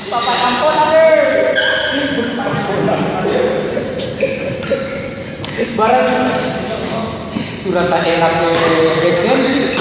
Papa tampon ada. Barang sudah tak enak background sih.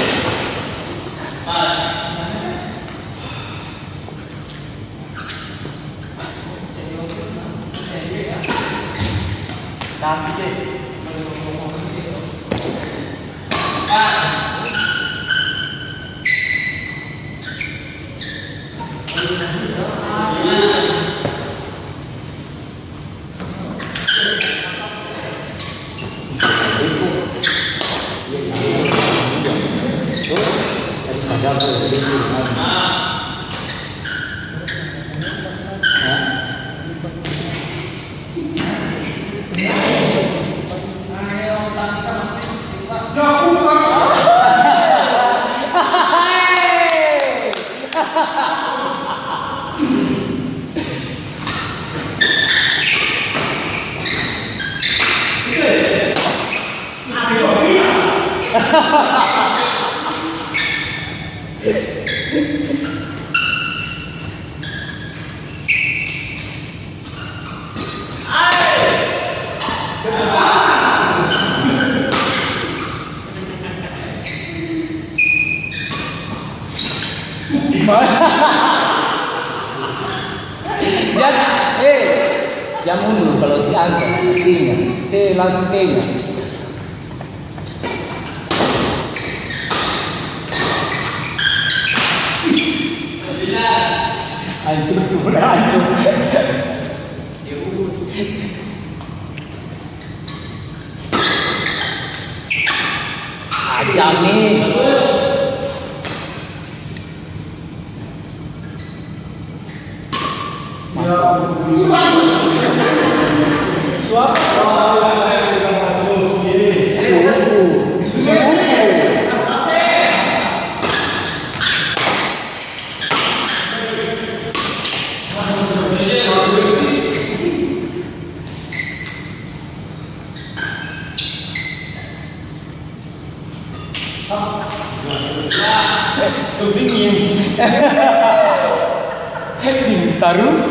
Jangan mundur kalau si angkat istrinya, saya langsung tanya. Hancur semua, hancur. Ajam nih. Dingin. Dingin terus.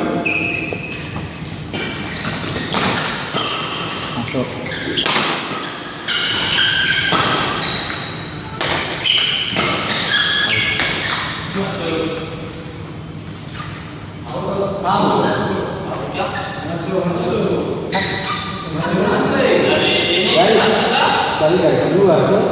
Masuk. Dari kedua tuh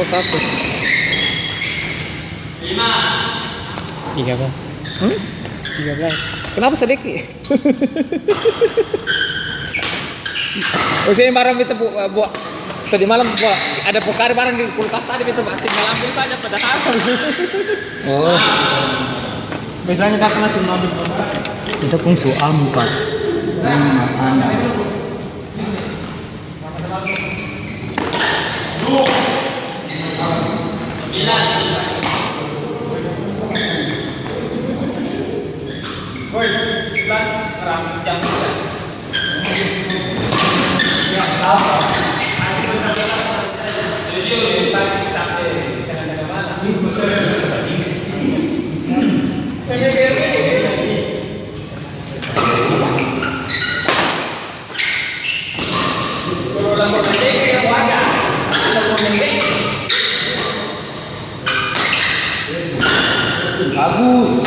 aku satu 13 kenapa sedikit oh saya barang kita buat tadi malam buat ada pokari barang di kulkas tadi kita tinggal ambil saja padahal oh biasanya datang langsung ambil kita pun so ampas Bagus.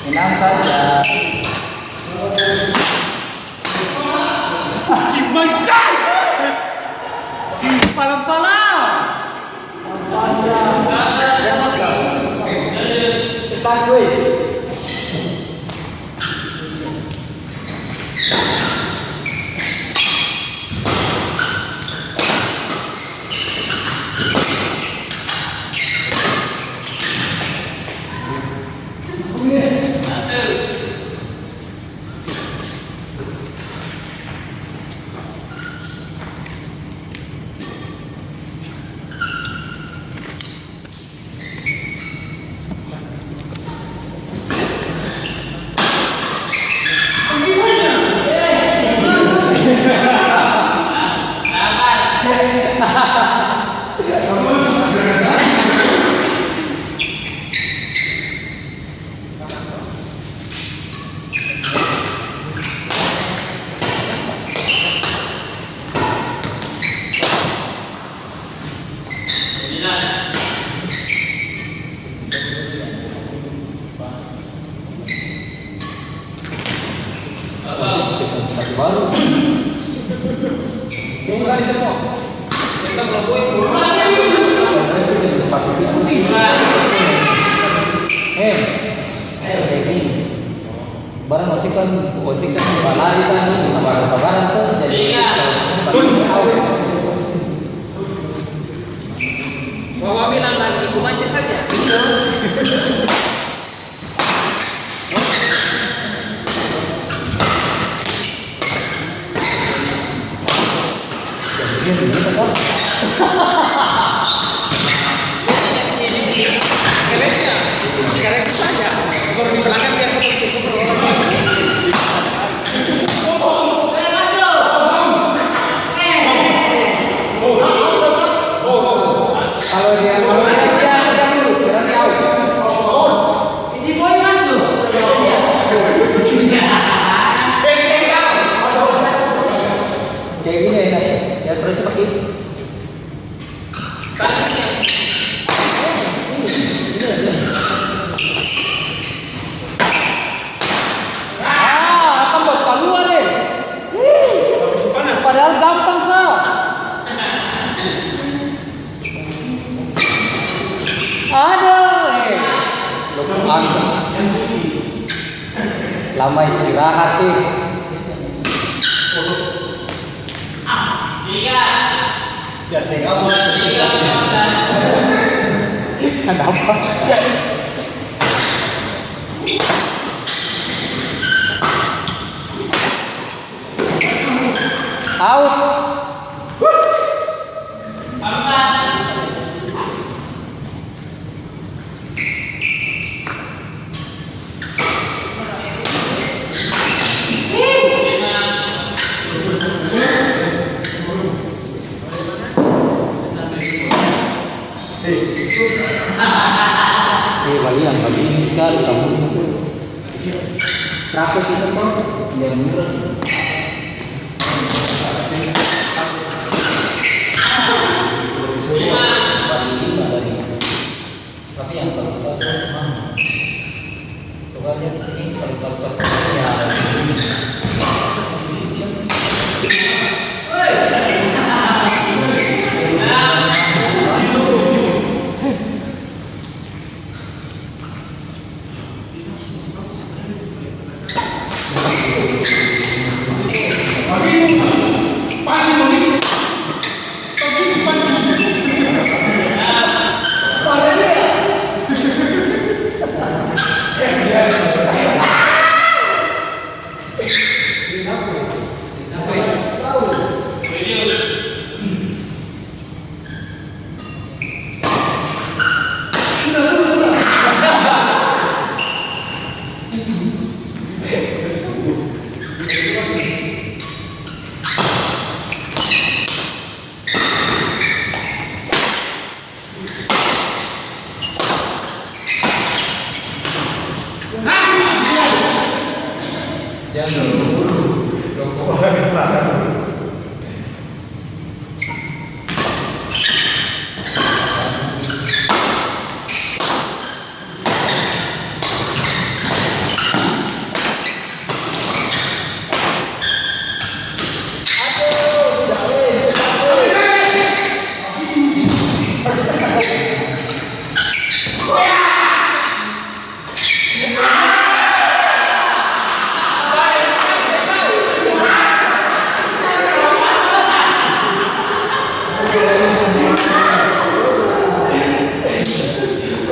Menang saja. Palam-palam. Baru. Tunggu kali temu. Kita belum barang osikan balari kan sabaran tuh jadi Mama bilang lagi itu aja saja. Kerek saja. Baru di belakang dia kalau dia lurus, berarti out. Ini boy masuk. Kayak gini enaknya. Ya terus seperti itu. Apa buat keluar deh? Padahal gampang sah. Ada, lama istirahat sih. Ya saya kamu. Kenapa? Out. Kalian begini sekali kamu itu. Kenapa kita kok yang murah? Tapi yang paling susah mana? Soalnya ini paling susah ya. Jangan dulu.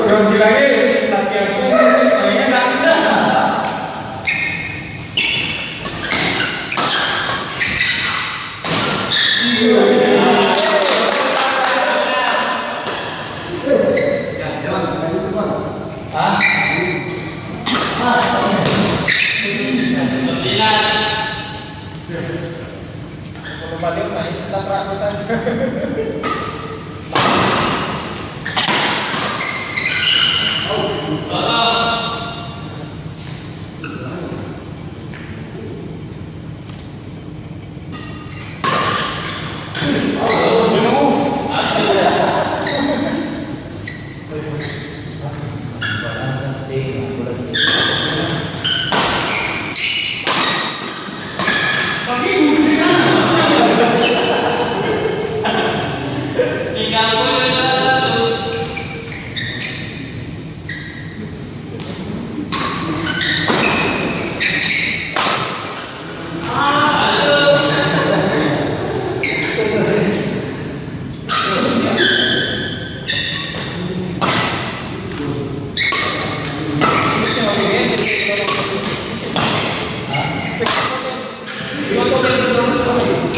Orang bilangnya laki aku kayaknya nggak ada. Balik naik kita perakutan.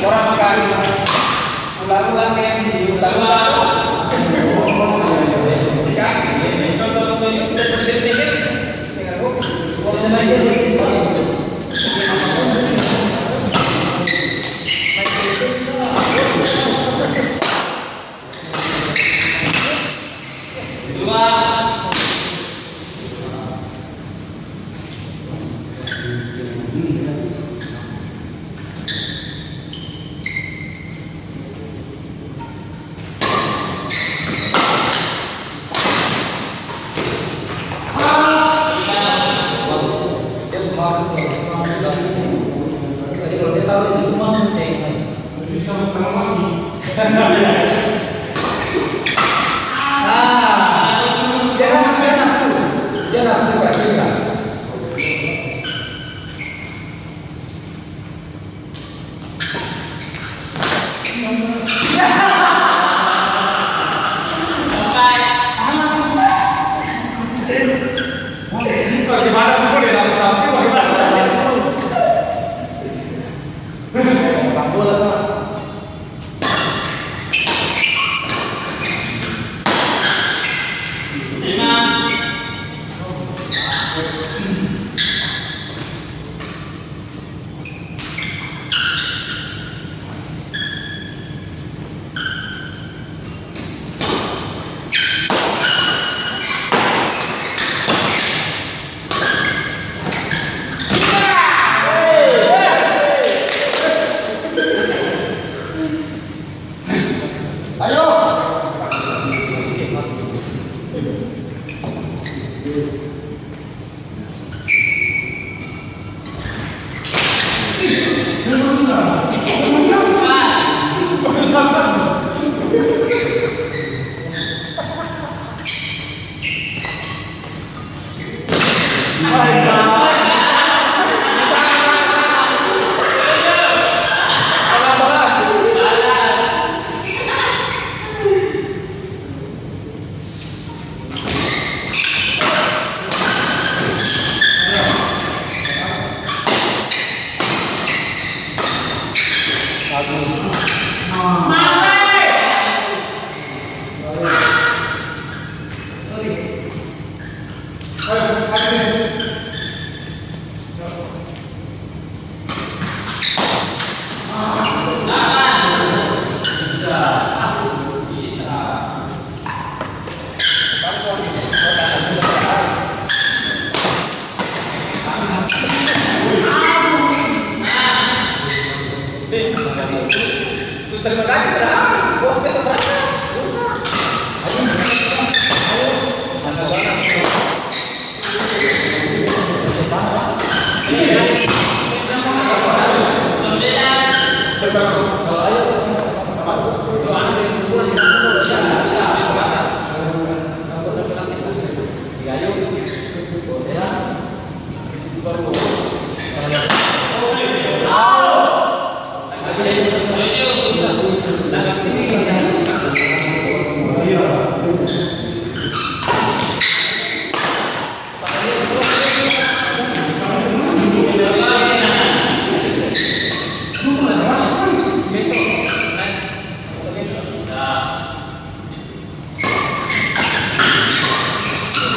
Orang makan ulang-ulang yang diulang-ulang. Contoh-contohnya sudah terdetik. Tinggal buang aja.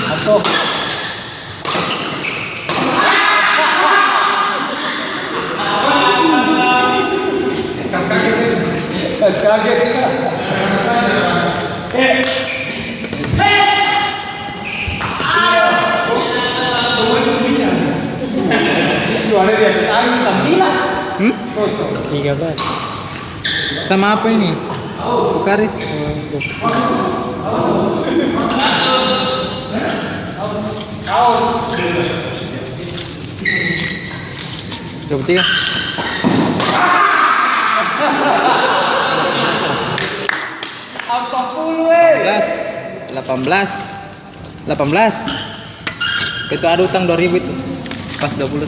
Masuk. Kas kaget. Ada di atas angin tampilan. Tiga bat. Sama apa ini? Bukaris. Dua tiga. Apa puluh? 18. Itu ada utang 2000 itu. Pas 20.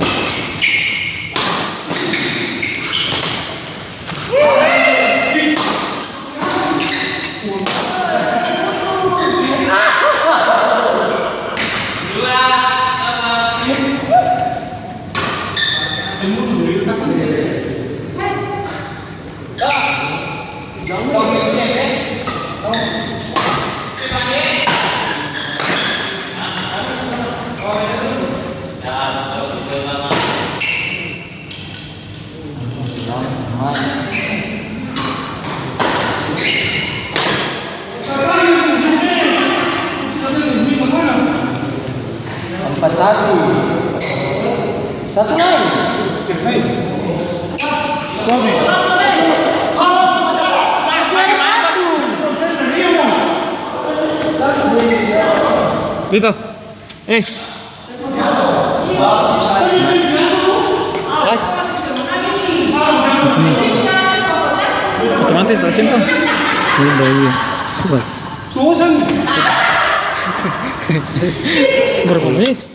Empat satu. Satu lagi. Dito. Otomatis asin kan? Iya. Suas. Berapa menit?